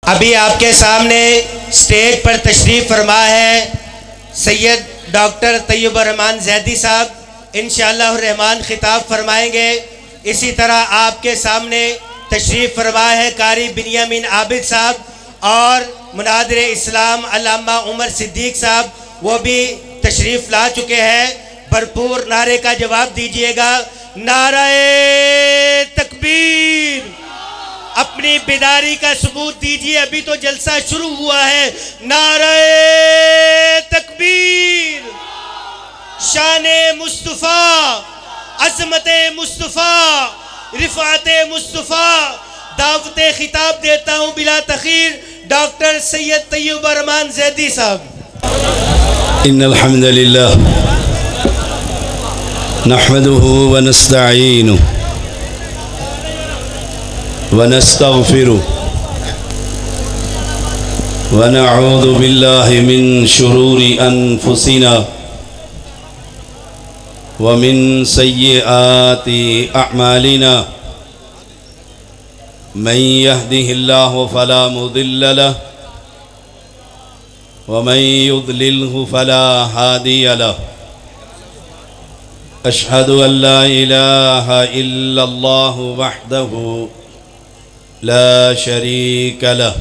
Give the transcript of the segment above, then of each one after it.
अभी आपके सामने स्टेज पर तशरीफ़ फरमा है सैयद डॉक्टर तैयब रहमान जैदी साहब। इंशाअल्लाह रहमान खिताब फरमाएंगे। इसी तरह आपके सामने तशरीफ़ फरमा है कारी बिनियामिन आबिद साहब और मुनादिर इस्लाम अल्लामा उमर सिद्दीक साहब, वो भी तशरीफ़ ला चुके हैं। भरपूर नारे का जवाब दीजिएगा। नारे तकबीर। अपनी बेदारी का सबूत दीजिए, अभी तो जलसा शुरू हुआ है। नारे तकबीर। शाने मुस्तफ़ा, अज़मते मुस्तफ़ा, रिफ़ाते मुस्तफ़ा। दावते खिताब देता हूँ बिला तख़ीर डॉक्टर सैयद तैयब रहमान जैदी साहब। इन्नल हम्दुलिल्लाह नहमदुहु व नस्तईनुहु व नस्तगफिरुहु व नऊज़ु बिल्लाहि मिन शुरूरि अनफुसिना व मिन सय्यिआति अअमालिना। मन यहदिहिल्लाहु फला मुदिल्ल लहु व मन युद्लिल्हु फला हादिय लहु। अशहदु अल्ला इलाहा इल्लल्लाहु वहदहु ला शरीक लहु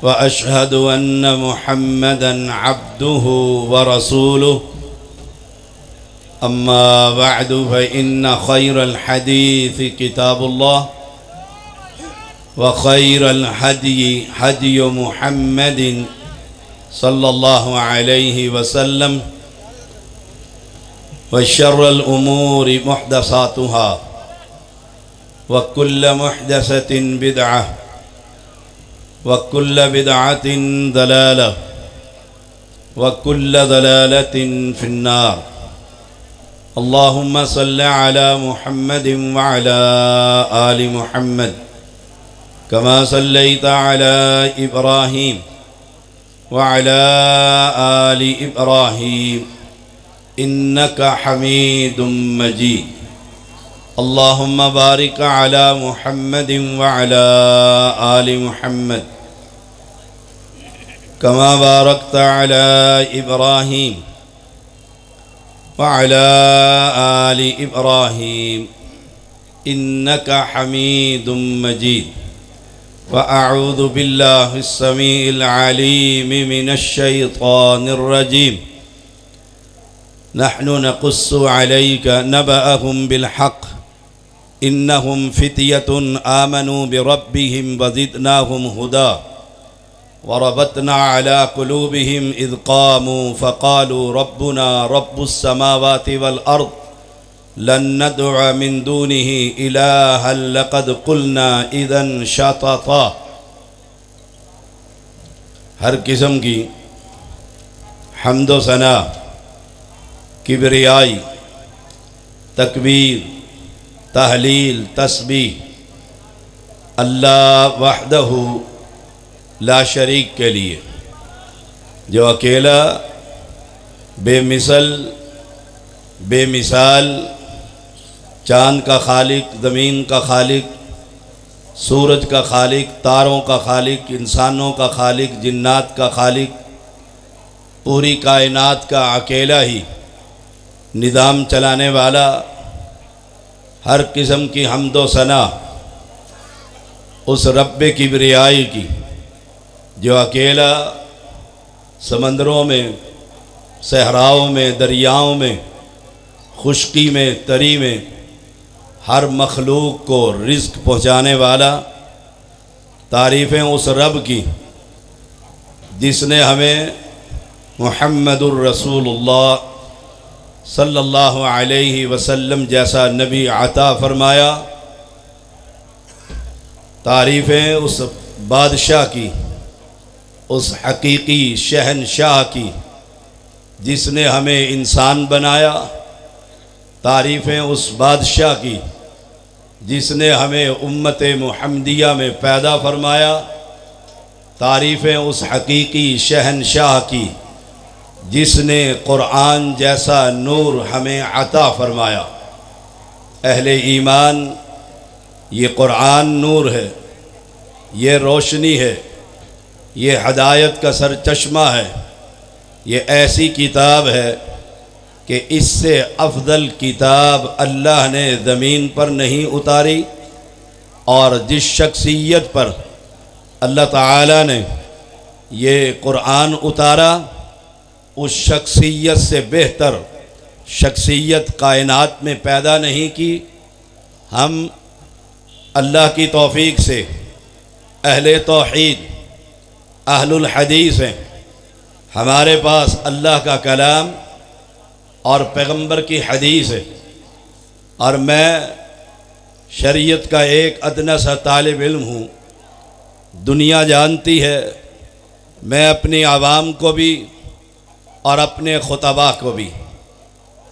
व अशहदु अन्न मुहम्मदन अब्दुहु व रसूलुहु। अम्मा बअदु फ़इन्न खैरल हदीस किताबुल्लाह व खैरल हदी हदी मुहम्मदिन सल्लल्लाहु अलैहि वसल्लम व शर्रल उमूरि मुहदसातुहा व कुल्ल मुहदसतिन बिदअह व कुल्ल बिदअतिन दलालह व कुल्ल दलालतिन फिन्नार। अल्लाहुम्मा सल्लि अला मुहम्मदिन व अला आलि मुहम्मद कमा सल्लैता अला इब्राहीम व अला आलि इब्राहीम इन्नका हमीदुम मजीद। अल्लाहुम्मा बारिक अला मुहम्मदिन व अला आलि मुहम्मद कमा बारकता अला इब्राहीम व अला आलि इब्राहीम इन्नका हमीदुम मजीद। व अऊज़ु बिल्लाहिस समीइल अलीम मिनश शैतानिर रजीम। नहनु नक़ुस्सु अलैका नबअहुम बिलहक़ इन्नहुम फ़ित्यतुन आमनू बिरब्बिहिम व ज़िदनाहुम हुदा व रबतना अला क़ुलूबिहिम इज़ क़ामू फ़क़ालू रब्बुना रब्बुस समावाति वल अर्ज़ लन नदअ मिन दूनिही इलाहन लक़द क़ुलना इज़न शतता। हर किस्म की हम्द व सना, किबरियाई, तकबीर, तहलील, तस्बीह अल्लाह वहदहु ला शरीक के लिए, जो अकेला बेमिसल बेमिसाल, चाँद का खालिक, ज़मीन का खालिक, सूरज का खालिक, तारों का खालिक, इंसानों का खालिक, जिन्नात का खालिक, पूरी कायनात का अकेला ही निज़ाम चलाने वाला, हर किस्म की हम्द व सना उस रब्बे किबरियाई की, जो अकेला समंदरों में, सहराओं में, दरियाओं में, खुश्की में, तरी में हर मखलूक को रिज़्क़ पहुँचाने वाला। तारीफ़ें उस रब की जिसने हमें मुहम्मदुर रसूलुल्लाह सल्लल्लाहु अलैहि वसल्लम जैसा नबी अता फ़रमाया। तारीफ़ें उस बादशाह की, उस हकीकी शहनशाह की जिसने हमें इंसान बनाया। तारीफ़ें उस बादशाह की जिसने हमें उम्मत मुहम्मदिया में पैदा फरमाया। तारीफ़ें उस हकीकी शहनशाह की जिसने क़ुरआन जैसा नूर हमें अता फ़रमाया। अहले ईमान, ये क़ुरआन नूर है, ये रोशनी है, ये हदायत का सरचश्मा है, ये ऐसी किताब है कि इससे अफजल किताब अल्लाह ने ज़मीन पर नहीं उतारी। और जिस शख्सियत पर अल्लाह ताला ने ये कुरान उतारा, उस शख्सियत से बेहतर शख्सियत कायनात में पैदा नहीं की। हम अल्लाह की तौफीक से अहले तौहीद, अहलुल हदीस हैं। हमारे पास अल्लाह का कलाम और पैगंबर की हदीस है। और मैं शरीयत का एक अदना सा तालिब इल्म हूँ। दुनिया जानती है, मैं अपनी आवाम को भी और अपने खुतबा को भी,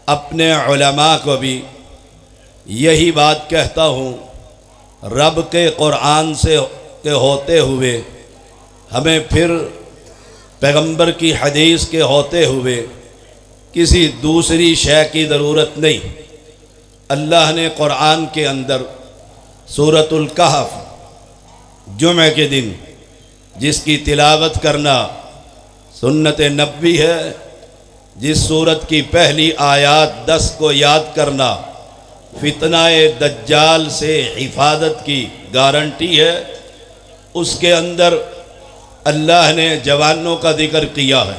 अपने उलमा को भी यही बात कहता हूँ, रब के कुरान से के होते हुए हमें फिर पैगंबर की हदीस के होते हुए किसी दूसरी शय की ज़रूरत नहीं। अल्लाह ने कुरान के अंदर सूरतुल कहफ जुमे के दिन, जिसकी तिलावत करना सुन्नत नबी है, जिस सूरत की पहली आयात 10 को याद करना फितनाए दज्जाल से हिफाजत की गारंटी है, उसके अंदर अल्लाह ने जवानों का जिक्र किया है।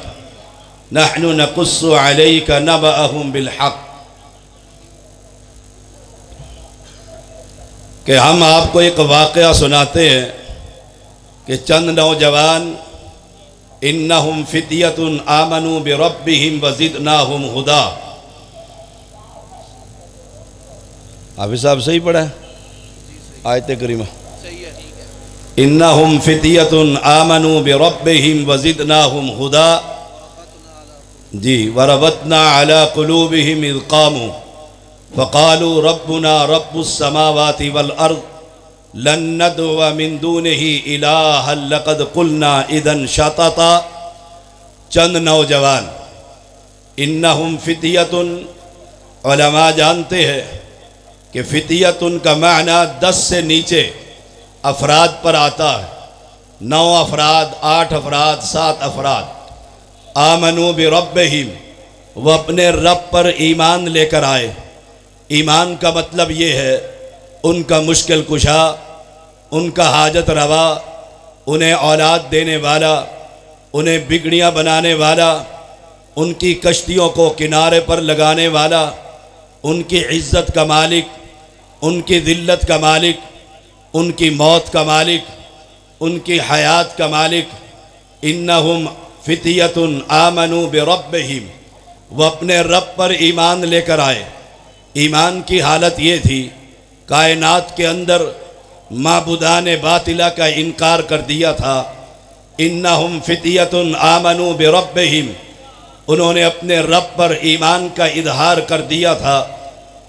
नहनु नकुस्सु अलैका नबअहुम बिलहक़, कि हम आपको एक वाक़या सुनाते हैं कि चंद नौजवान, इन्नहुम फित्यतुन आमनू बिरब्बिहिम वज़िदनाहुम हुदा। हाफिज़ साहब सही पढ़ा है आयत करीमा? इन्नहुम फित्यतुन आमनू बिरब्बिहिम वज़िदनाहुम हुदा जी वरबतना अला कुलूबिहिम इज़ क़ामू फ़क़ालू रब्बुना रब्बुस समावाति वल अर्ज़ लन नदअ मिन दूनिही इलाहन लक़द क़ुलना इज़न शतता। चंद नौजवान, इन्नहुम फित्यतुन, उलमा जानते हैं कि फित्यतुन का माना 10 से नीचे अफराद पर आता है। 9 अफराद, 8 अफराद, 7 अफराद। आमनू बिरब्बिहिम, वह अपने रब पर ईमान लेकर आए। ईमान का मतलब ये है उनका मुश्किल कुशा, उनका हाजत रवा, उन्हें औलाद देने वाला, उन्हें बिगड़ियाँ बनाने वाला, उनकी कश्तियों को किनारे पर लगाने वाला, उनकी इज़्ज़त का मालिक, उनकी ज़िल्लत का मालिक, उनकी मौत का मालिक, उनकी हयात का मालिक। इन्नहुम फित्यतुन आमनू बिरब्बिहिम, वह अपने रब पर ईमान लेकर आए। ईमान की हालत ये थी, कायनात के अंदर माबुदान बातिला का इनकार कर दिया था। इन्नहुम फित्यतुन आमनू बिरब्बिहिम, उन्होंने अपने रब पर ईमान का इजहार कर दिया था।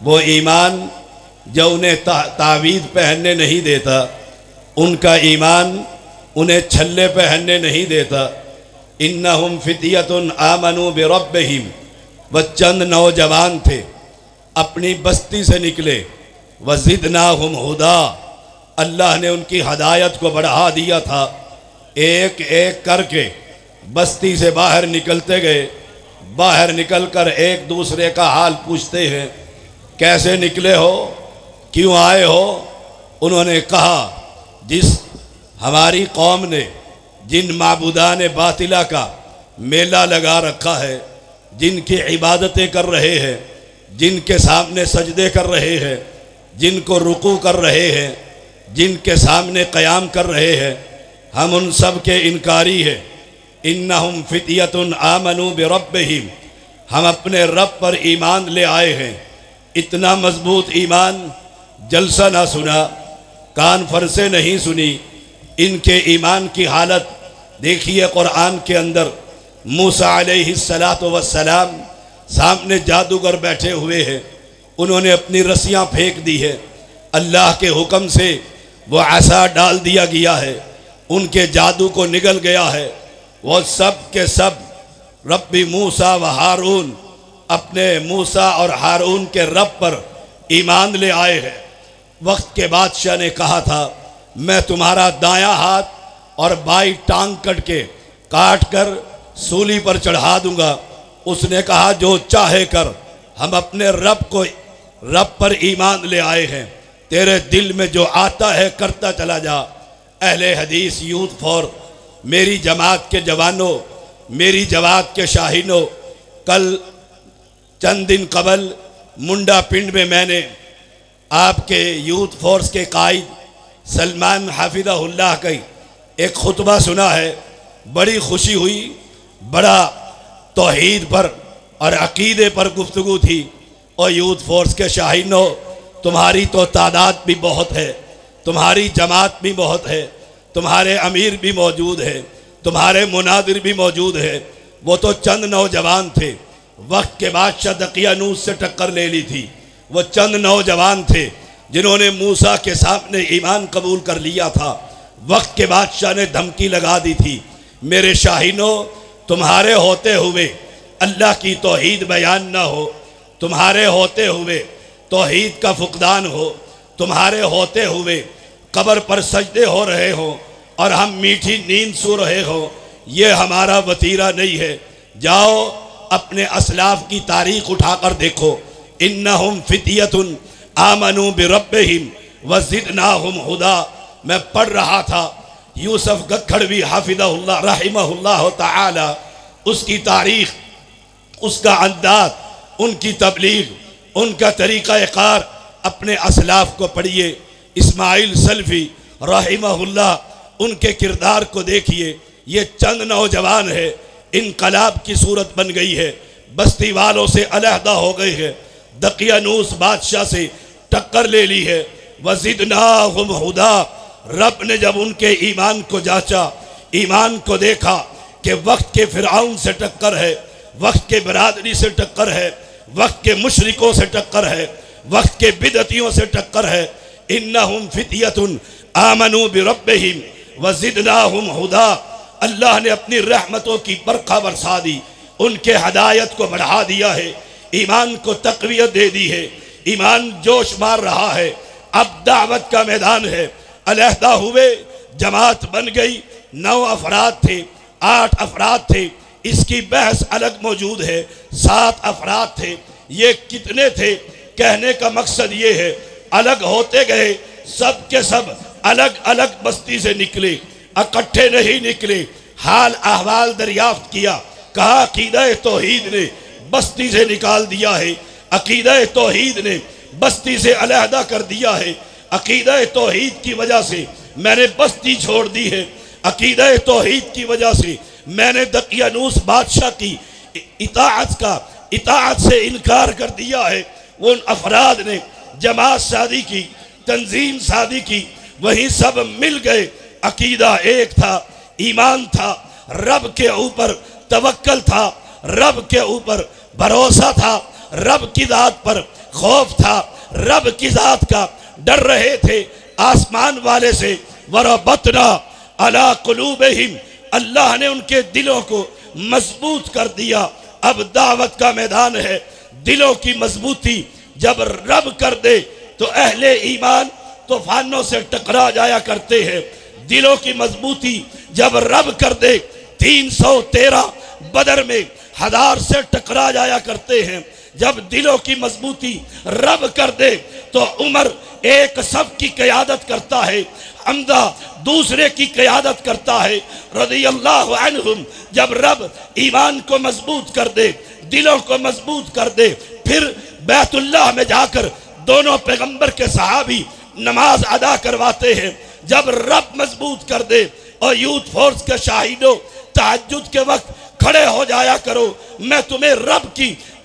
वो ईमान जो उन्हें तावीज़ पहनने नहीं देता, उनका ईमान उन्हें छल्ले पहनने नहीं देता। इन्नहुम फित्यतुन आमनू बिरब्बिहिम, वह चंद नौजवान थे, अपनी बस्ती से निकले। वज़िदनाहुम हुदा, अल्लाह ने उनकी हदायत को बढ़ा दिया था। एक एक करके बस्ती से बाहर निकलते गए। बाहर निकलकर एक दूसरे का हाल पूछते हैं, कैसे निकले हो, क्यों आए हो? उन्होंने कहा, जिस हमारी कौम ने जिन माबूदान बातिला का मेला लगा रखा है, जिनकी इबादतें कर रहे हैं, जिनके सामने सजदे कर रहे हैं, जिनको रुकू कर रहे हैं, जिनके सामने क़याम कर रहे हैं, हम उन सब के इनकारी हैं। इन्नहुम फित्यतुन आमनू बिरब्बिहिम, हम अपने रब पर ईमान ले आए हैं। इतना मजबूत ईमान, जलसा ना सुना, कान फरसे नहीं सुनी। इनके ईमान की हालत देखिए कुरान के अंदर। मूसा अलैहिस्सलातु वस्सलाम सामने जादूगर बैठे हुए हैं, उन्होंने अपनी रस्सियाँ फेंक दी है। अल्लाह के हुक्म से वो आसा डाल दिया गया है, उनके जादू को निगल गया है। वो सब के सब रब्बी मूसा व हारून, अपने मूसा और हारून के रब पर ईमान ले आए हैं। वक्त के बादशाह ने कहा था, मैं तुम्हारा दायां हाथ और बाई टांग काट कर सूली पर चढ़ा दूंगा। उसने कहा जो चाहे कर, हम अपने रब पर ईमान ले आए हैं, तेरे दिल में जो आता है करता चला जा। अहले हदीस यूथ फॉर, मेरी जमात के जवानों, मेरी जमात के शाहीनों, कल चंद दिन कबल मुंडा पिंड में मैंने आपके यूथ फोर्स के कायद सलमान हाफिज़हुल्लाह का एक खुतबा सुना है। बड़ी खुशी हुई, बड़ा तौहीद पर और अकीदे पर गुफ्तगू थी। और यूथ फोर्स के शाहीनों, तुम्हारी तो तादाद भी बहुत है, तुम्हारी जमात भी बहुत है, तुम्हारे अमीर भी मौजूद है, तुम्हारे मुनादिर भी मौजूद है। वो तो चंद नौजवान थे, वक्त के बादशाह दकियानूस से टक्कर ले ली थी। वो चंद नौजवान थे जिन्होंने मूसा के सामने ईमान कबूल कर लिया था। वक्त के बादशाह ने धमकी लगा दी थी। मेरे शाहीनों, तुम्हारे होते हुए अल्लाह की तौहीद बयान ना हो, तुम्हारे होते हुए तौहीद का फुकदान हो, तुम्हारे होते हुए कब्र पर सजदे हो रहे हो और हम मीठी नींद सो रहे हो, ये हमारा वतीरा नहीं है। जाओ अपने असलाफ की तारीख उठाकर देखो। इन्नहुम फितियतुन आमनू बिरब्बिहिम वज़िदनाहुम हुदा। मैं पढ़ रहा था यूसुफ गखड़वी हाफिज़हुल्लाह रहमहुल्लाह ताला, उसकी तारीख, उसका अंदाज, उनकी तबलीग, उनका तरीक़ा कार, अपने असलाफ को पढ़िए। इस्माइल सल्फी रहमहुल्लाह, उनके किरदार को देखिए। ये चंद नौजवान है, इनकलाब की सूरत बन गई है, बस्ती वालों से अलहदा हो गए हैं, दकियानूस बादशाह से टक्कर ले ली है। वज़िदनाहुम हुदा। रब ने जब उनके ईमान को जांचा, ईमान को देखा कि वक्त के फिरआउन से टक्कर है, वक्त के बरादरी से टक्कर है, वक्त के मुशरिकों से टक्कर है, वक्त के बिदतियों से टक्कर है। इन्नहुम फितियतुन आमनू बिरब्बिहिम वज़िदनाहुम हुदा। अल्लाह ने अपनी रहमतों की बरखा बरसा दी, उनके हदायत को बढ़ा दिया है, ईमान को तक़वियत दे दी है, ईमान जोश मार रहा है। अब दावत का मैदान है। अलहदा हुए, जमात बन गई। 9 अफराद थे, 8 अफराद थे, इसकी बहस अलग मौजूद है। 7 अफराद थे। ये कितने थे, कहने का मकसद ये है, अलग होते गए, सब के सब अलग अलग बस्ती से निकले, इकट्ठे नहीं निकले। हाल अहवाल दरियाफ्त किया, कहा अकीदा तौहीद ने बस्ती से निकाल दिया है, अकीदा तौहीद ने बस्ती से अलहदा कर दिया है, अकीदा तौहीद की वजह से मैंने बस्ती छोड़ दी है, अकीदा तौहीद की वजह से मैंने दकियानूस बादशाह की इताअत से इनकार कर दिया है। उन अफराद ने जमात शादी की, तंजीम शादी की, वहीं सब मिल गए। अकीदा एक था, ईमान था, रब के ऊपर तवक्कल था, रब के ऊपर भरोसा था, रब की ज़ात पर खौफ था, रब की ज़ात का डर रहे थे। आसमान वाले से वरबतना अला कुलूबिहिम, अल्लाह ने उनके दिलों को मजबूत कर दिया। अब दावत का मैदान है। दिलों की मजबूती जब रब कर दे तो अहले ईमान तूफानों से टकरा जाया करते हैं। दिलों की मजबूती जब रब कर दे, 313 बदर में 1000 से टकरा जाया करते हैं। जब दिलों की मजबूती रब कर दे तो उमर एक सब की क़यादत करता है, हमजा दूसरे की क़यादत करता है, रज़ियल्लाहु अन्हुम। जब रब ईमान को मजबूत कर दे, दिलों को मजबूत कर दे, फिर बैतुल्लाह में जाकर दोनों पैगंबर के सहाबी नमाज अदा करवाते हैं। जब रब मजबूत कर दे, और यूथ फोर्स के शाहिदों, तहज्जुद के वक्त खड़े हो जाया करो। मैं तुम्हें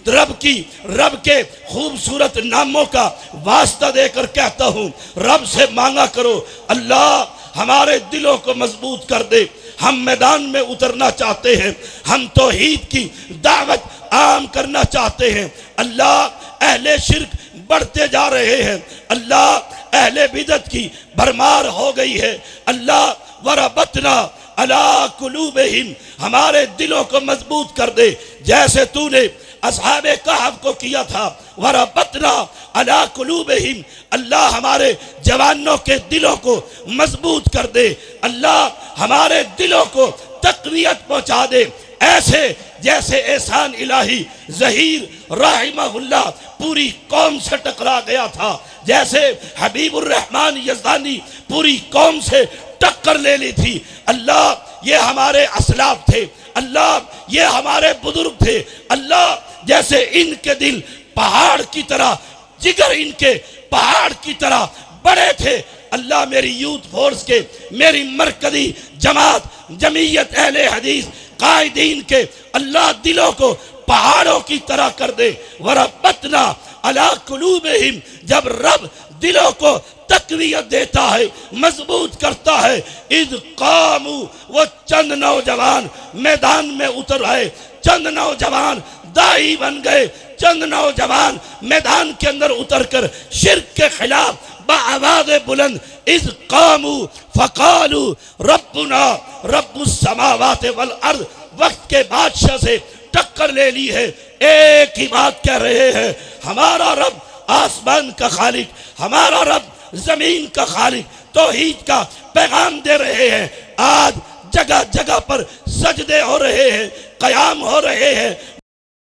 रब के खूबसूरत नामों का वास्ता देकर कहता हूँ, रब से मांगा करो, अल्लाह हमारे दिलों को मजबूत कर दे। हम मैदान में उतरना चाहते हैं, हम तौहीद की दावत आम करना चाहते हैं। अल्लाह, अहले शिर्क बढ़ते जा रहे हैं, अल्लाह अहले बिदत की भरमार हो गई है। अल्लाह वरबतना अला कुलूबिहिम, हमारे दिलों को मजबूत कर दे। जैसे तूने असहाबे कहफ को किया था। वरबतना अला कुलूबिहिम, अल्लाह हमारे जवानों के दिलों को मजबूत कर दे, अल्लाह हमारे दिलों को तक़वियत पहुंचा दे, ऐसे जैसे एहसान इलाही ज़हीर रहमहुल्लाह पूरी कौम से टकरा गया था, जैसे हबीबुर रहमान यज़दानी पूरी कौम से टक्कर ले ली थी। अल्लाह ये हमारे असलाफ थे, अल्लाह ये हमारे बुजुर्ग थे, अल्लाह जैसे इनके दिल पहाड़ की तरह, जिगर इनके पहाड़ की तरह बड़े थे, अल्लाह मेरी यूथ फोर्स के, मेरी मरकजी जमात जमीयत अहले हदीस कायदीन के अल्लाह दिलों को पहाड़ों की तरह कर दे। वरबतना अला कुलूबिहिम, जब रब दिलों को तक़वियत देता है, मजबूत करता है, इज़ कामू, वो चंद नौजवान मैदान में उतर आए, चंद नौजवान दाई बन गए, चंद नौजवान मैदान के अंदर उतरकर शिर्क के खिलाफ बाआवाज़ बुलंद इज़ कामू फ़क़ालू रब्बुना रब्बुस समावाति वल अर्द, वक्त के बादशाह से टक्कर ले ली है, एक ही बात कह रहे हैं, हमारा रब आसमान का खालिक, हमारा रब जमीन का खालिक, तौहीद का पैगाम दे रहे हैं। आज जगह जगह पर सजदे हो रहे हैं, कयाम हो रहे हैं,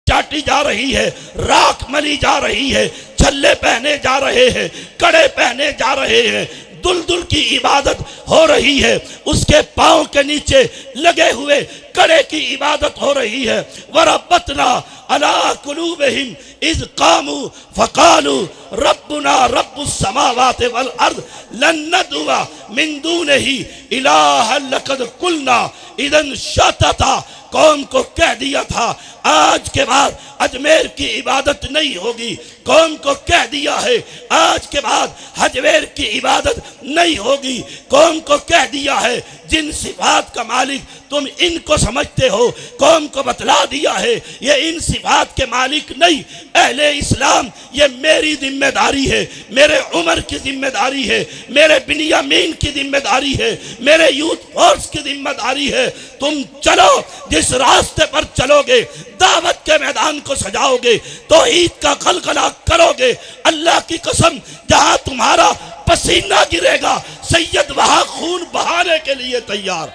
चाटी जा रही है, राख मली जा रही है, छल्ले पहने जा रहे हैं, कड़े पहने जा रहे हैं, दुल्दुल की इबादत हो रही है, उसके पाँव के नीचे लगे हुए कड़े की इबादत हो रही है। वरबतना अला कुलूबिहिम इज़ कामू फ़क़ालू रब्बुना रब्बुस समावाति वल अर्द लन नदउवा मिन दूनिही इलाहन लक़द कुलना इज़न शतता, कौम को कह दिया था आज के बाद अजमेर की इबादत नहीं होगी, कौम को कह दिया है आज के बाद अजमेर की इबादत नहीं होगी, कौम को कह दिया है जिन सिफात का मालिक तुम इनको समझते हो, कौम को बतला दिया है ये इन सिफात के मालिक नहीं, अहले इस्लाम ये मेरी जिम्मेदारी है, मेरे उमर की जिम्मेदारी है, मेरे बिनियामीन की जिम्मेदारी है, मेरे यूथ फोर्स की जिम्मेदारी है। तुम चलो, जिस रास्ते पर चलोगे, दावत के मैदान को सजाओगे, तौहीद का कलकला करोगे, अल्लाह की कसम जहां तुम्हारा पसीना गिरेगा सैयद वहां खून बहाने के लिए तैयार।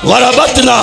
वरबतना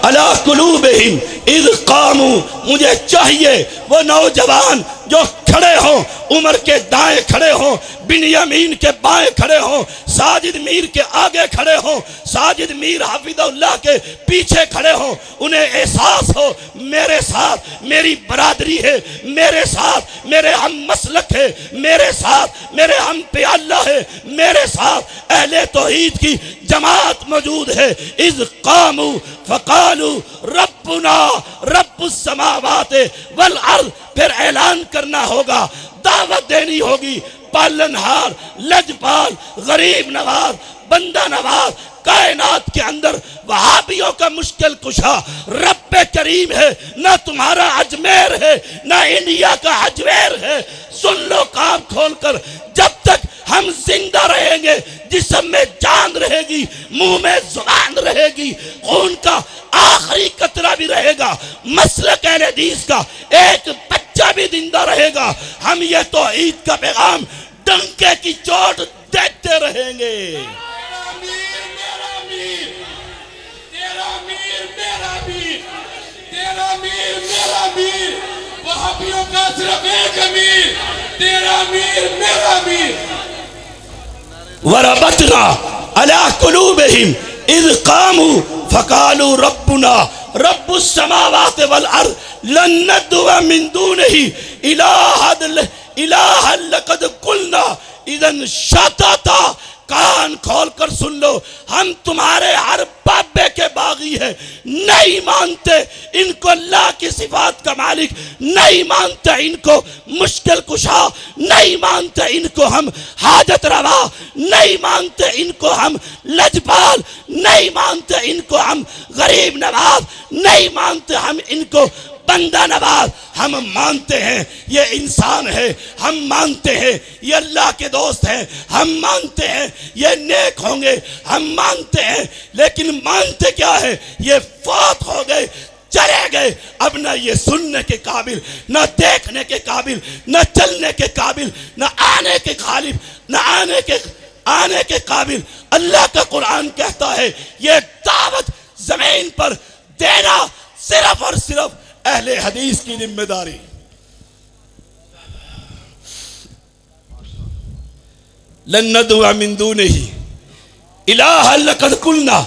अला कुलूबिहिम इज़ कामू, मुझे चाहिए वो नौजवान जो खड़े हों, उमर के दाएं खड़े हों, बिनियामीन के बाएं खड़े हों, साजिद मीर के आगे खड़े हों, साजिद मीर हाफिज़ुल्लाह के पीछे खड़े हों, उन्हें एहसास हो मेरे साथ मेरी बरादरी है, मेरे साथ मेरे हम मसलक है, मेरे साथ मेरे हम प्याला है, मेरे साथ अहले तौहीद की जमात मौजूद है। इज़ कामू फ़क़ालू रब्बुना रब्बुस समावाति वल अर्द, फिर ऐलान करना होगा, दावत देनी होगी, पालनहार, लजपाल, गरीब नवाज, बंदा नवाज, कायनात के अंदर वहाबियों का मुश्किल कुशा रब्बे करीम है, ना तुम्हारा अजमेर है, ना इंडिया का अजमेर है। सुन लो कान खोलकर, जब तक हम जिंदा रहेंगे, जिस्म में जान रहेगी, मुंह में जुबान रहेगी, खून का आखिरी कतरा भी रहेगा, मसलक अहले हदीस का एक बच्चा भी जिंदा रहेगा, हम ये तौहीद का पैगाम डंके की चोट देते रहेंगे। वहाबियों का सिर्फ एक अमीर, तेरा अमीर मेरा अमीर। वरबतना अला कुलूबिहिम इज़ कामू फ़क़ालू रब्बुना रब्बुस समावाति वल अर्द लन नदउवा मिन दूनिही इलाहन लक़द कुलना इज़न शतता, कान खोल कर सुन लो, हम तुम्हारे हर बाबे के बागी हैं। नहीं मानते इनको अल्लाह की सिफात का मालिक, नहीं मानते इनको मुश्किल कुशा, नहीं मानते इनको हम हाजत रवा, नहीं मानते इनको हम लजपाल, नहीं मानते इनको हम गरीब नवाज, नहीं मानते हम इनको बंदा नवाज। हम मानते हैं ये इंसान है, हम मानते हैं ये अल्लाह के दोस्त हैं, हम मानते हैं ये नेक होंगे, हम मानते हैं, लेकिन मानते क्या है, ये फौत हो गए, चले गए। अब ना ये सुनने के काबिल, ना देखने के काबिल, ना चलने के काबिल, ना आने के काबिल, ना आने के काबिल। अल्लाह का कुरान कहता है ये दावत जमीन पर देना सिर्फ और सिर्फ अहले हदीस की जिम्मेदारी। लन नदुअ मिन दूनिही इलाहा लक़द कुलना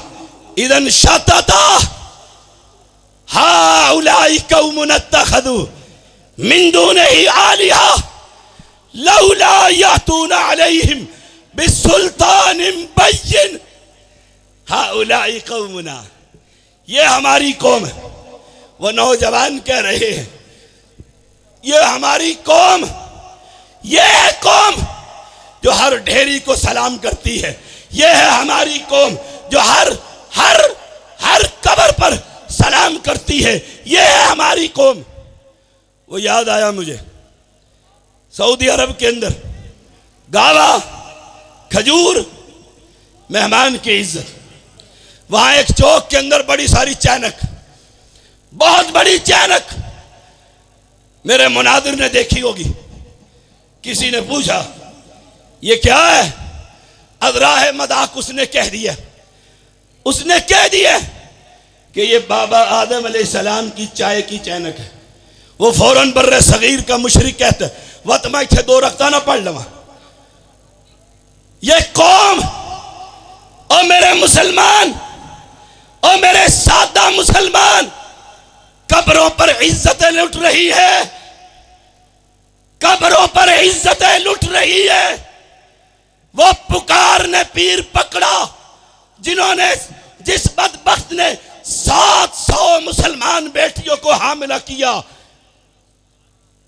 इदन शतता हाउलाई कौमुन इत्तखज़ू मिन दूनिही आलिहा लौला यातूना अलैहिम बिसुल्तानिन बय्यिन। हाउलाई कौमुना, ये हमारी कौम है। वो नौजवान कह रहे हैं ये हमारी कौम, ये है कौम जो हर ढेरी को सलाम करती है, ये है हमारी कौम जो हर हर हर कब्र पर सलाम करती है, ये है हमारी कौम। वो याद आया मुझे, सऊदी अरब के अंदर गावा, खजूर, मेहमान की इज्जत। वहां एक चौक के अंदर बड़ी सारी चैनक, बहुत बड़ी चैनक, मेरे मुनादिर ने देखी होगी। किसी ने पूछा ये क्या है, अदराह मदाक उसने कह दिया, उसने कह दिया कि ये बाबा आदम अलैहिस्सलाम की चाय की चैनक है। वो फौरन बर्रे सगीर का मुशरिक कहता है वत मैं इथे दो रखता ना पढ़ लवा। ये कौम और मेरे मुसलमान और मेरे सादा मुसलमान कब्रों पर इज्जतें लुट रही है, कब्रों पर इज्जतें लुट रही है। वो पुकार ने पीर पकड़ा जिन्होंने, जिस बदबख्त ने 700 मुसलमान बेटियों को हामिला किया।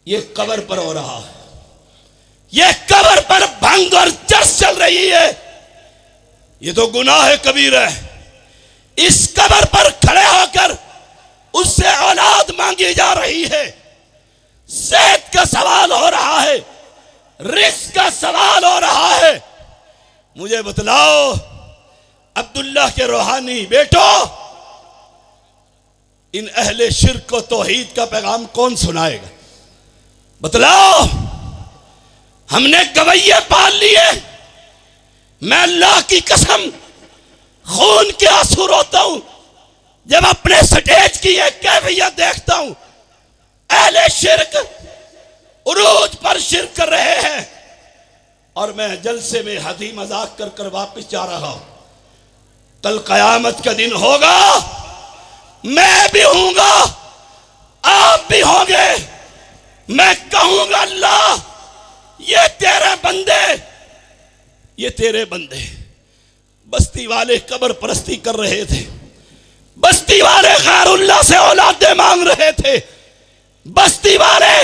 ये कब्र पर हो रहा है, ये कब्र पर भंग और चर्च चल रही है। ये तो गुनाह कबीर है। इस कब्र पर खड़े होकर उससे औलाद मांगी जा रही है, सेहत का सवाल हो रहा है, रिस्क का सवाल हो रहा है। मुझे बतलाओ अब्दुल्लाह के रूहानी बेटो, इन अहले शिर्क को तौहीद का पैगाम कौन सुनाएगा? बतलाओ। हमने गवैये पाल लिए। मैं अल्लाह की कसम खून के आंसू रोता हूं जब अपने स्टेज की एक कैफियत देखता हूं। अहले शिर्क उरूज पर शिर्क कर रहे हैं और मैं जलसे में हंसी मजाक कर कर वापस जा रहा हूं। कल कयामत का दिन होगा, मैं भी हूंगा, आप भी होंगे। मैं कहूंगा अल्लाह ये तेरे बंदे, ये तेरे बंदे। बस्ती वाले कब्र परस्ती कर रहे थे, बस्ती वाले खैरुल्लाह से औलादे मांग रहे थे, बस्ती वाले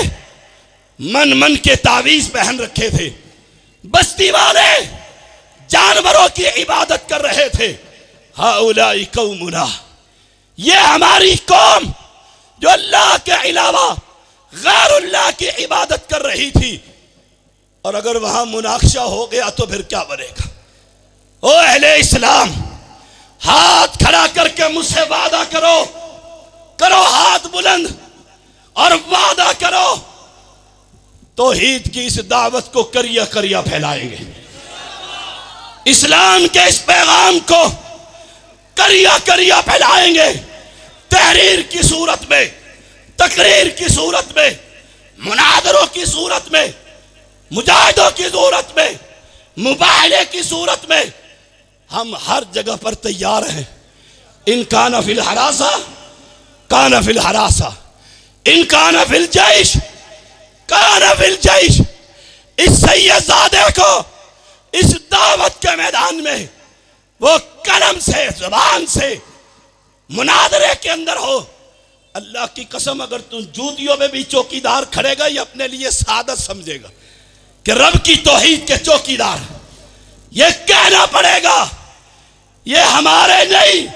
मन मन के तावीज पहन रखे थे, बस्ती वाले जानवरों की इबादत कर रहे थे। हाउलाई कौमुना, ये हमारी कौम जो अल्लाह के अलावा गैरुल्लाह की इबादत कर रही थी। और अगर वहां मुनाकशा हो गया तो फिर क्या बनेगा? ओ अहले इस्लाम, हाथ खड़ा करके मुझसे वादा करो, करो हाथ बुलंद और वादा करो, तौहीद की इस दावत को करिया करिया फैलाएंगे। इस्लाम के इस पैगाम को करिया करिया फैलाएंगे। तहरीर की सूरत में, तकरीर की सूरत में, मुनादरों की सूरत में, मुजाहिदों की सूरत में, मुबाहले की सूरत में हम हर जगह पर तैयार हैं। इन काना फिल हरासा काना फिल हरासा, इन काना फिल जैश काना फिल जैश। इस सैयदजादे को, इस दावत के मैदान में वो कलम से, जुबान से मुनादरे के अंदर हो। अल्लाह की कसम, अगर तुम जूतियों में भी चौकीदार खड़ेगा, ये अपने लिए सादत समझेगा कि रब की तौहीद के चौकीदार। ये कहना पड़ेगा, ये हमारे नहीं।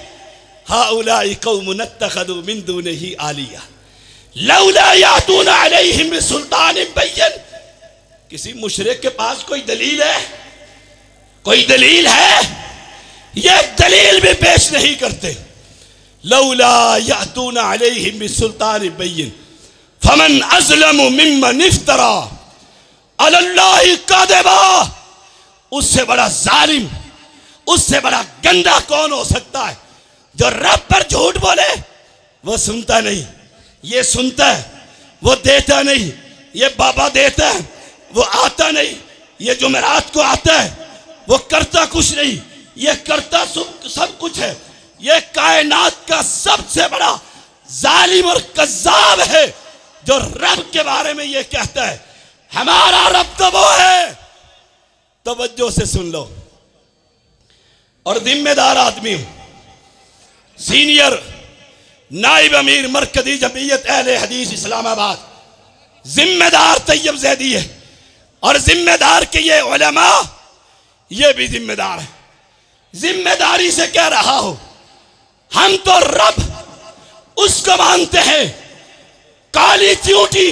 हाउलाई कौमुन इत्तखज़ू मिन दूनिही आलिया लौला यातूना अलैहिम बिसुल्तानिन बय्यिन। किसी मुशरिक के पास कोई दलील है? कोई दलील है? ये दलील भी पेश नहीं करते। लौला यातूना अलैहिम बिसुल्तानिन बय्यिन फमन अज़लमु मिम्मन इफ्तरा अलल्लाहि कज़िबा। उससे बड़ा जालिम, उससे बड़ा गंदा कौन हो सकता है जो रब पर झूठ बोले? वो सुनता नहीं, ये सुनता है, वो देता नहीं, ये बाबा देता है, वो आता नहीं, ये जुमेरात को आता है, वो करता कुछ नहीं, ये करता सब कुछ है। ये कायनात का सबसे बड़ा जालिम और कज़्ज़ाब है जो रब के बारे में ये कहता है हमारा रब तो वो है। तवज्जो से सुन लो। और जिम्मेदार आदमी हूं, सीनियर नाइब अमीर मरकजी जमीयत अहले हदीस इस्लामाबाद, जिम्मेदार तैयब ज़ैदी है। और जिम्मेदार के ये उलमा, ये भी जिम्मेदार है। जिम्मेदारी से कह रहा हूं, हम तो रब उसको मानते हैं, काली चींटी,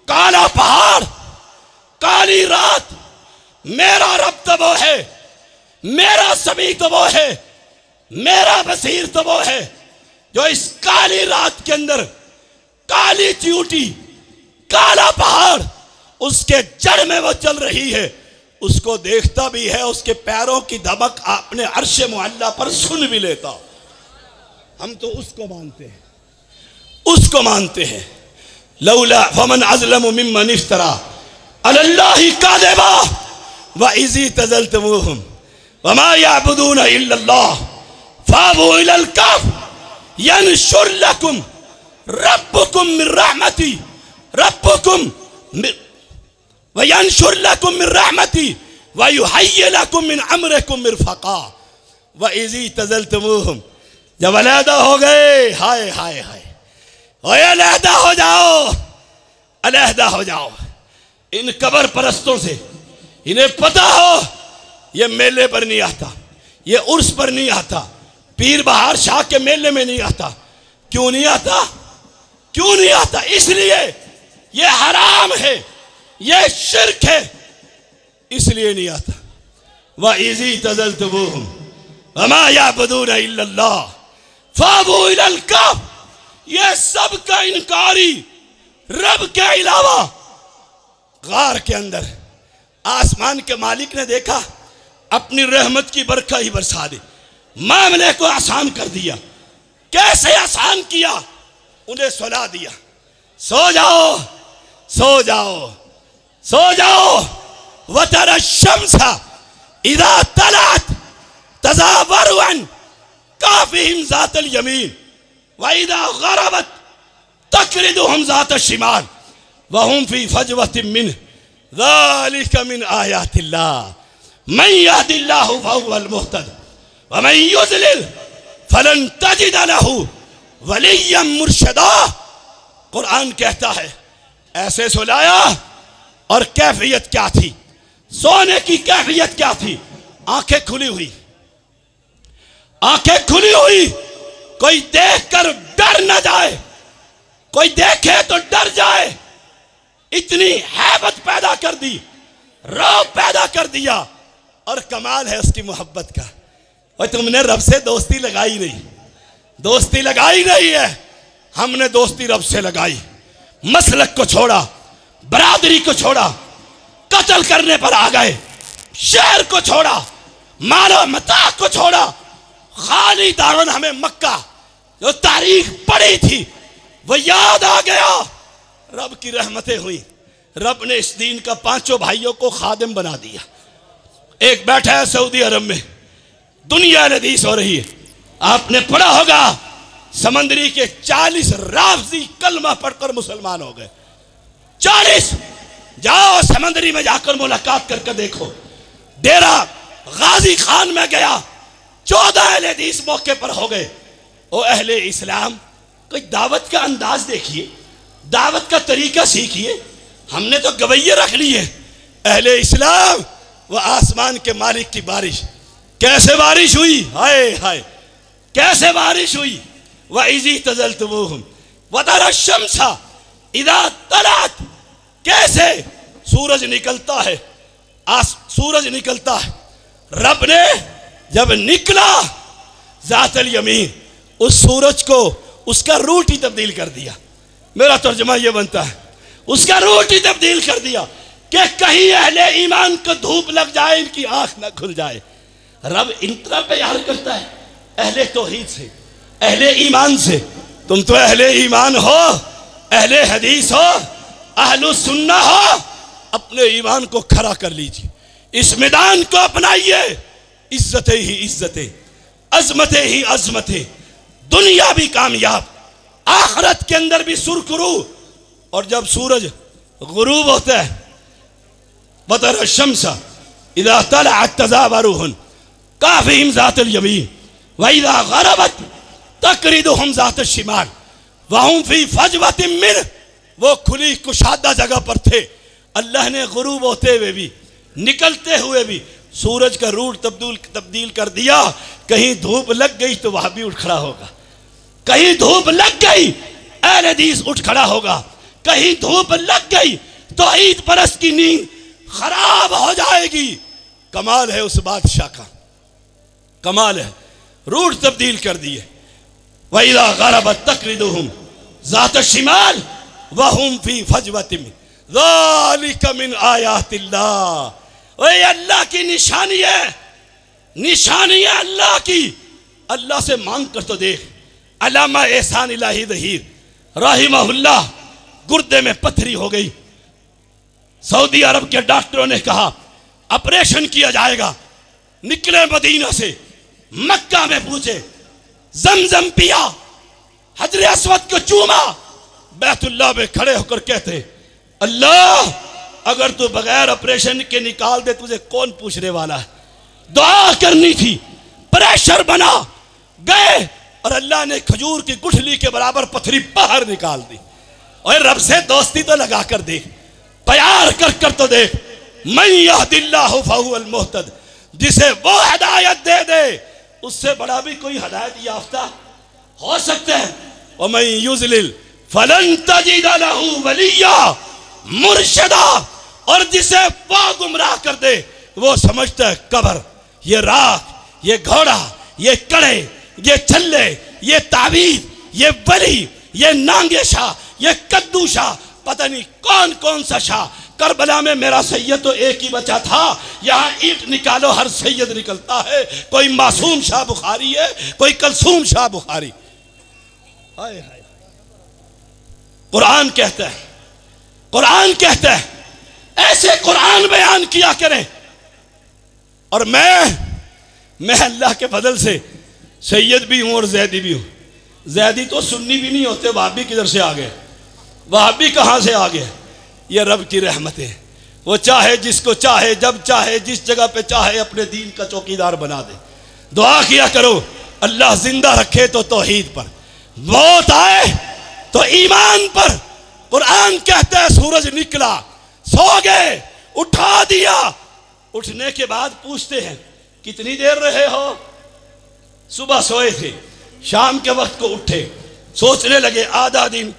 काला पहाड़, काली रात। मेरा रब तो वो है, मेरा समी तो वो है, मेरा बसीर तो वो है जो इस काली रात के अंदर काली चींटी, काला पहाड़, उसके जड़ में वो चल रही है, उसको देखता भी है, उसके पैरों की धमक अपने अर्श मुअल्ला पर सुन भी लेता। हम तो उसको मानते हैं, उसको मानते हैं। लौला फमन अज़लमु मिम्मन इफ्तरा अलल्लाहि कज़िबा व इज़ तज़लतमूहुम वमा यअबुदूना इल्लल्लाह फाबू इलल कफ़ यनशुर लकुम रब्बुकुम मिन रहमती रब्बुकुम व यनशुर लकुम मिन रहमती व युहय्यि लकुम मिन अम्रिकुम मिरफ़क़ा व इज़ तज़लतमूहुम। जब अलहदा हो गए, हाय हाय हाय, ओए अलहदा हो जाओ, अलहदा हो जाओ इन कब्र परस्तों से। इन्हें पता हो ये मेले पर नहीं आता, ये उर्स पर नहीं आता, पीर बहार शाह के मेले में नहीं आता। क्यों नहीं आता? क्यों नहीं आता? इसलिए ये हराम है, ये शिर्क है, इसलिए नहीं आता। व इज़ तज़लतमूहुम वमा यअबुदूना इल्लल्लाह फाबू इलल कफ़। ये सब का इनकारी रब के अलावा। गार के अंदर आसमान के मालिक ने देखा, अपनी रहमत की बरखा ही बरसा दी, मामले को आसान कर दिया। कैसे आसान किया? उन्हें सुला दिया, सो जाओ, सो जाओ, सो जाओ। वतरा शम्सा इज़ा तलात तज़ावरु अन काफ़िहिम ज़ातल यमीन व इज़ा ग़रबत तक़रिदुहुम ज़ातल शिमाल वहुम फ़ी फ़जवतिन मिन्हु ज़ालिका मिन आयातिल्लाह मन यहदिल्लाहु फ़हुवल मुहतद व मन युज़लिल फ़लन तजिद लहू वलिय्यन मुर्शिदा। कुरान कहता है ऐसे सुलाया। और कैफियत क्या थी? सोने की कैफियत क्या थी? आंखें खुली हुई, आंखें खुली हुई। कोई देखकर डर न जाए, कोई देखे तो डर जाए, इतनी हैबत पैदा कर दी, रौब पैदा कर दिया। और कमाल है उसकी मोहब्बत का। और तुमने रब से दोस्ती लगाई नहीं, दोस्ती लगाई नहीं है। हमने दोस्ती रब से लगाई, मसलक को छोड़ा, बरादरी को छोड़ा, कत्ल करने पर आ गए, शहर को छोड़ा, मालो मता को छोड़ा। खाली दारुन हमें मक्का जो तारीख पड़ी थी वो याद आ गया। रब की रहमतें हुई, रब ने इस दीन का पांचों भाइयों को खादिम बना दिया। एक बैठा है सऊदी अरब में, दुनिया हदीस हो रही है। आपने पढ़ा होगा समंदरी के 40 राफजी कलमा पढ़कर मुसलमान हो गए। 40। जाओ समंदरी में जाकर मुलाकात करके देखो, डेरा गाजी खान में गया, 14 अहले हदीस मौके पर हो गए। ओ अहले इस्लाम, कोई दावत का अंदाज देखिए, दावत का तरीका सीखिए। हमने तो गवैये रख लिए। अहले इस्लाम, वह आसमान के मालिक की बारिश, कैसे बारिश हुई, हाय हाय कैसे बारिश हुई। वह इजी तज़लतुमुहुम वतरा शम्सा इदा तलात, कैसे सूरज निकलता है, सूरज निकलता है। रब ने जब निकला ज़ातल यमीन, उस सूरज को उसका रूट ही तब्दील कर दिया। मेरा तर्जुमा यह बनता है, उसका रूट ही तब्दील कर दिया कि कहीं अहले ईमान को धूप लग जाए, इनकी आंख ना खुल जाए। रब इतना प्यार करता है अहले तौहीद से, अहले ईमान से। तुम तो अहले ईमान हो, अहले हदीस हो, अहलुस सुन्ना हो। अपने ईमान को खड़ा कर लीजिए, इस मैदान को अपनाइए। इज्जतें ही इज्जतें, अजमतें ही अजमतें, दुनिया भी कामयाब, आखिरत के अंदर भी सुरखरू। और जब सूरज गुरूब होता है, बतर शम्सा इदा तलअत तज़ावरुहुन काफ़िहिम ज़ातल यमीन व इदा गरबत तक़रिदुहुम ज़ातल शिमाल वहुम फ़ी फ़जवतिन मिन, वो खुली कुशादा जगह पर थे। अल्लाह ने गुरूब होते हुए भी, निकलते हुए भी सूरज का रूट तब्दील कर दिया। कहीं धूप लग गई तो वहां भी उठ खड़ा होगा, कहीं धूप लग गई अहले हदीस उठ खड़ा होगा, कहीं धूप लग गई तो ईद परस्त की नींद खराब हो जाएगी। कमाल है उस बादशाह का, कमाल है, रूट तब्दील कर दिए। वइज़ा गरबत तक़रिदुहुम ज़ात शिमाल वहुम फ़ी फ़जवतिन ज़ालिका मिन आयातिल्लाह। ओए अल्लाह की निशानी है, निशानी है अल्लाह की। अल्लाह से मांग कर तो देख। अल्लामा एहसान इलाही ज़हीर रहिमहुल्लाह, गुर्दे में पत्थरी हो गई। सऊदी अरब के डॉक्टरों ने कहा ऑपरेशन किया जाएगा। निकले मदीना से, मक्का में पूछे, जमजम पिया, हजरे अस्वद को चूमा, बैतुल्लाह में खड़े होकर कहते अल्लाह अगर तू बगैर ऑपरेशन के निकाल दे तुझे कौन पूछने वाला है। दुआ करनी थी, प्रेशर बना, गए और अल्लाह ने खजूर की गुठली के बराबर पथरी बाहर निकाल दी। और रब से दोस्ती तो लगा कर देख, प्यार कर तो देख। मन यहदिल्लाहु फहुवल मुहतद, जिसे वो हिदायत दे दे उससे बड़ा भी कोई हिदायत याफ्ता हो सकता है। और मैं युज़लिल फलन तजिद लहू वलिया मुर्शदा, और जिसे वो गुमराह कर दे वो समझता है कब्र, ये राख, ये घोड़ा, ये कड़े, ये छल्ले, ये तावीज़, ये वली, ये नांगे शाह, ये कद्दू शाह, पता नहीं कौन कौन सा शाह। करबला में मेरा सैयद तो एक ही बचा था, यहाँ ईंट निकालो हर सैयद निकलता है। कोई मासूम शाह बुखारी है, कोई कलसूम शाह बुखारी। हाय हाय, कुरान कहता है, कुरान कहता है ऐसे कुरान बयान किया करें। और मैं अल्लाह के फजल से सैयद भी हूं और जैदी भी हूं। जैदी तो सुन्नी भी नहीं होते, वहाबी किधर से आ गए, वहाबी कहां से आ गए। ये रब की रहमत है, वो चाहे जिसको चाहे, जब चाहे, जिस जगह पे चाहे अपने दीन का चौकीदार बना दे। दुआ किया करो अल्लाह जिंदा रखे तो तौहीद पर, मौत आए तो ईमान पर। कुरान कहता है सूरज निकला, सो गए, उठा दिया। उठने के बाद पूछते हैं कितनी देर रहे हो। सुबह सोए थे, शाम के वक्त को उठे, सोचने लगे आधा दिन,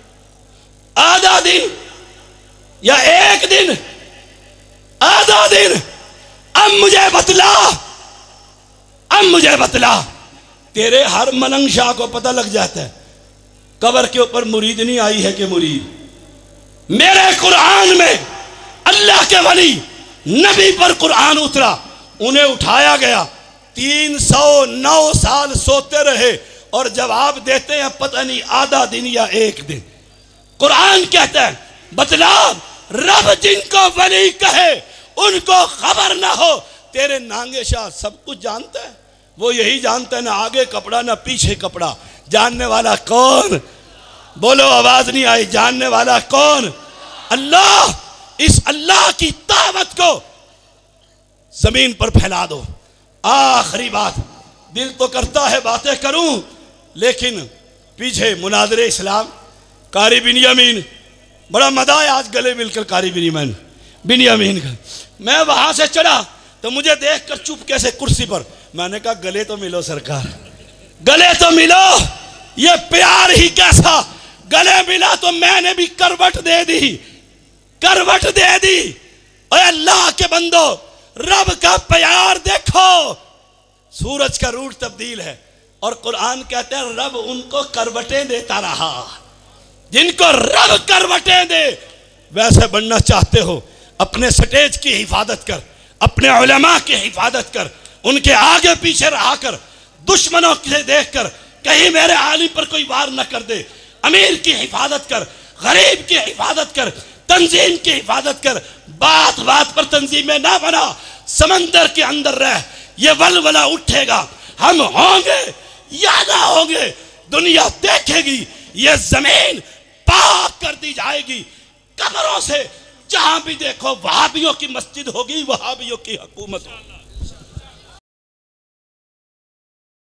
आधा दिन या एक दिन, आधा दिन। अब मुझे बतला, अब मुझे बतला। तेरे हर मलंग शाह को पता लग जाता है कब्र के ऊपर मुरीद नहीं आई है कि मुरीद। मेरे कुरान में अल्लाह के वली नबी पर कुरान उतरा, उन्हें उठाया गया, 309 साल सोते रहे और जवाब देते हैं पता नहीं आधा दिन या एक दिन। कुरान कहता है बतला, रब जिनको वली कहे उनको खबर ना हो। तेरे नांगे शाह सब कुछ जानता है, वो यही जानता है ना आगे कपड़ा ना पीछे कपड़ा। जानने वाला कौन? बोलो, आवाज नहीं आई। जानने वाला कौन? अल्लाह। इस अल्लाह की दावत को जमीन पर फैला दो। आखिरी बात, दिल तो करता है बातें करूं, लेकिन पीछे मुनादरे इस्लाम, कारी बिनियामीन, बड़ा मजा है आज गले मिलकर कारी बिनियामीन का। मैं वहां से चढ़ा तो मुझे देखकर चुपके से कुर्सी पर, मैंने कहा गले तो मिलो सरकार, गले तो मिलो, ये प्यार ही कैसा। गले मिला तो मैंने भी करवट दे दी, करवट दे दी। ओए अल्लाह के बंदो, रब का प्यार देखो। सूरज का रूट तब्दील है और कुरान कहते हैं रब उनको करवटें देता रहा जिनको रब करवटें दे। वैसे बनना चाहते हो, अपने स्टेज की हिफाजत कर, अपने उलमा की हिफाजत कर, उनके आगे पीछे रहा कर, दुश्मनों से देखकर कहीं मेरे आलिम पर कोई वार न कर दे। अमीर की हिफाजत कर, गरीब की हिफाजत कर, तंजीम की हिफाजत कर। बात बात पर तंजीमें ना बना, समंदर के अंदर रह, ये वलवला उठेगा, हम होंगे या ना होंगे, दुनिया देखेगी, ये जमीन पाक कर दी जाएगी कब्रों से। जहां भी देखो वहाबियों की मस्जिद होगी, वहाबियों की हुकूमत होगी।